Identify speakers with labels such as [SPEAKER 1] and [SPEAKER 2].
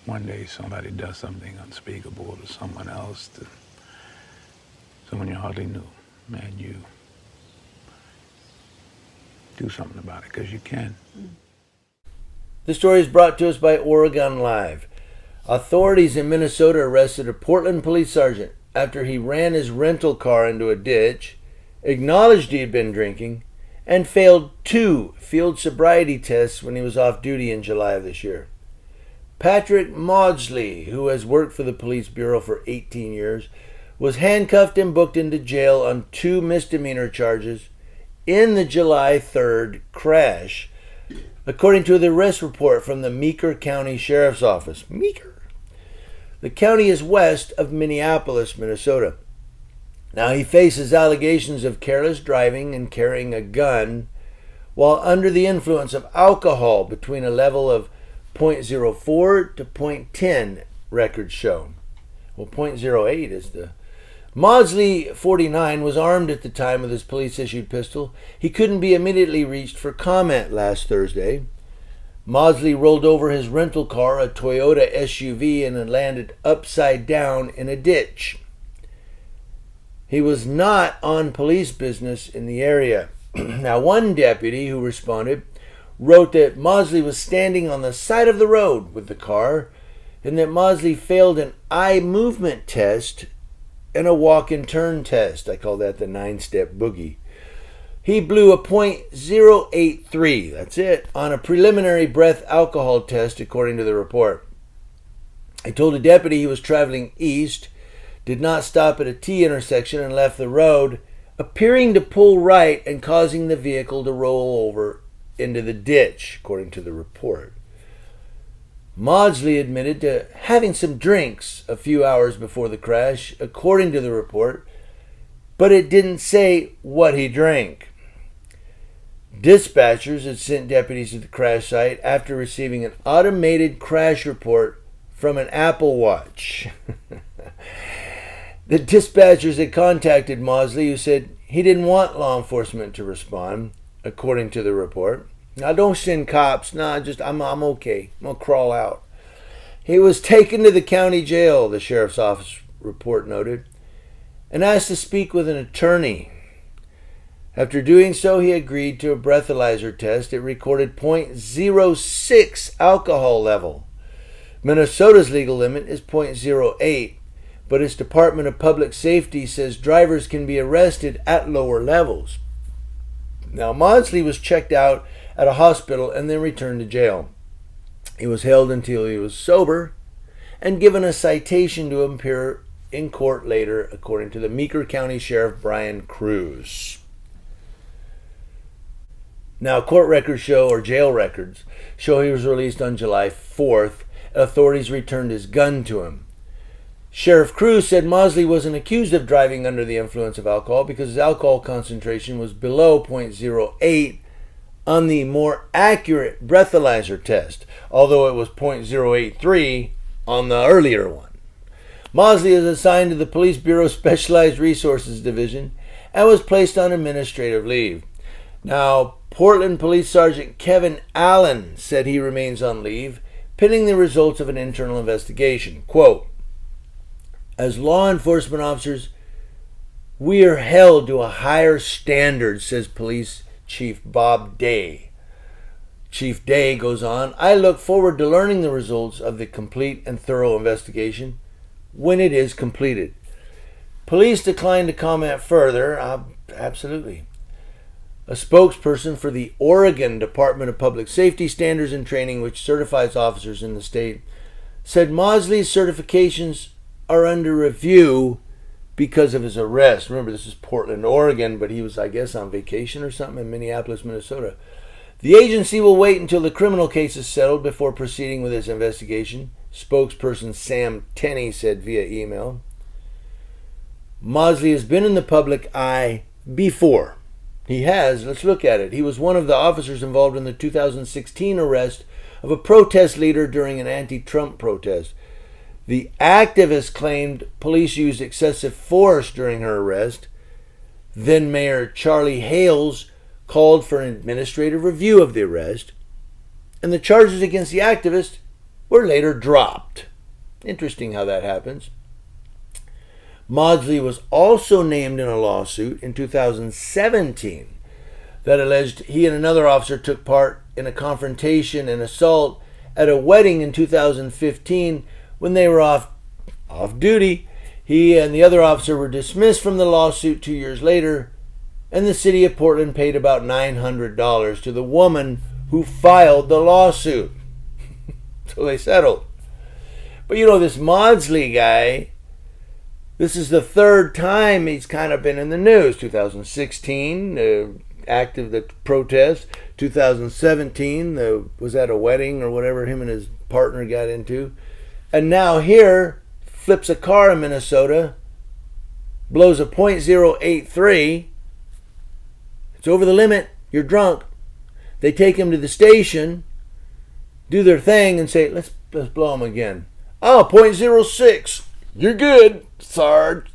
[SPEAKER 1] one day somebody does something unspeakable to someone else, to someone you hardly knew, and you do something about it, because you can.
[SPEAKER 2] The story is brought to us by Oregon Live. Authorities in Minnesota arrested a Portland police sergeant after he ran his rental car into a ditch, acknowledged he had been drinking, and failed 2 field sobriety tests when he was off duty in July of this year. Patrick Maudsley, who has worked for the police bureau for 18 years, was handcuffed and booked into jail on 2 misdemeanor charges in the July 3rd crash, according to the arrest report from the Meeker County Sheriff's Office. Meeker. The county is west of Minneapolis, Minnesota. Now, he faces allegations of careless driving and carrying a gun while under the influence of alcohol between a level of 0.04 to 0.10, records show. Well, 0.08 is the... Maudsley, 49, was armed at the time with his police-issued pistol. He couldn't be immediately reached for comment last Thursday. Maudsley rolled over his rental car, a Toyota SUV, and landed upside down in a ditch. He was not on police business in the area. Now, one deputy who responded wrote that Maudsley was standing on the side of the road with the car and that Maudsley failed an eye movement test and a walk and turn test. I call that the 9-step boogie. He blew a .083, that's it, on a preliminary breath alcohol test, according to the report. He told a deputy he was traveling east, did not stop at a T intersection, and left the road, appearing to pull right and causing the vehicle to roll over into the ditch, according to the report. Maudsley admitted to having some drinks a few hours before the crash, according to the report, but it didn't say what he drank. Dispatchers had sent deputies to the crash site after receiving an automated crash report from an Apple Watch. The dispatchers had contacted Maudsley, who said he didn't want law enforcement to respond, according to the report. Now, don't send cops. No, I'm okay. I'm going to crawl out. He was taken to the county jail, the sheriff's office report noted, and asked to speak with an attorney. After doing so, he agreed to a breathalyzer test. It recorded .06 alcohol level. Minnesota's legal limit is .08, but its Department of Public Safety says drivers can be arrested at lower levels. Now, Maudsley was checked out at a hospital and then returned to jail. He was held until he was sober and given a citation to appear in court later, according to the Meeker County Sheriff Brian Cruz. Now, court records show, or jail records, show he was released on July 4th. Authorities returned his gun to him. Sheriff Cruz said Maudsley wasn't accused of driving under the influence of alcohol because his alcohol concentration was below .08 on the more accurate breathalyzer test, although it was .083 on the earlier one. Maudsley is assigned to the Police Bureau Specialized Resources Division and was placed on administrative leave. Now, Portland Police Sergeant Kevin Allen said he remains on leave, pending the results of an internal investigation. Quote, "As law enforcement officers, we are held to a higher standard," says Police Chief Bob Day. Chief Day goes on, "I look forward to learning the results of the complete and thorough investigation when it is completed." Police declined to comment further. Absolutely. A spokesperson for the Oregon Department of Public Safety Standards and Training, which certifies officers in the state, said Maudsley's certifications are under review because of his arrest. Remember, this is Portland, Oregon, but he was, I guess, on vacation or something in Minneapolis, Minnesota. The agency will wait until the criminal case is settled before proceeding with its investigation, spokesperson Sam Tenney said via email. Maudsley has been in the public eye before. He has. Let's look at it. He was one of the officers involved in the 2016 arrest of a protest leader during an anti-Trump protest. The activist claimed police used excessive force during her arrest. Then Mayor Charlie Hales called for an administrative review of the arrest, and the charges against the activist were later dropped. Interesting how that happens. Maudsley was also named in a lawsuit in 2017 that alleged he and another officer took part in a confrontation and assault at a wedding in 2015 when they were off duty. He and the other officer were dismissed from the lawsuit 2 years later, and the city of Portland paid about $900 to the woman who filed the lawsuit. So they settled. But you know, this Maudsley guy, this is the third time he's kind of been in the news. 2016, the protest. 2017, was at a wedding or whatever him and his partner got into. And now here, flips a car in Minnesota, blows a .083. It's over the limit. You're drunk. They take him to the station, do their thing, and say, let's blow him again. Oh, .06. You're good, Sarge.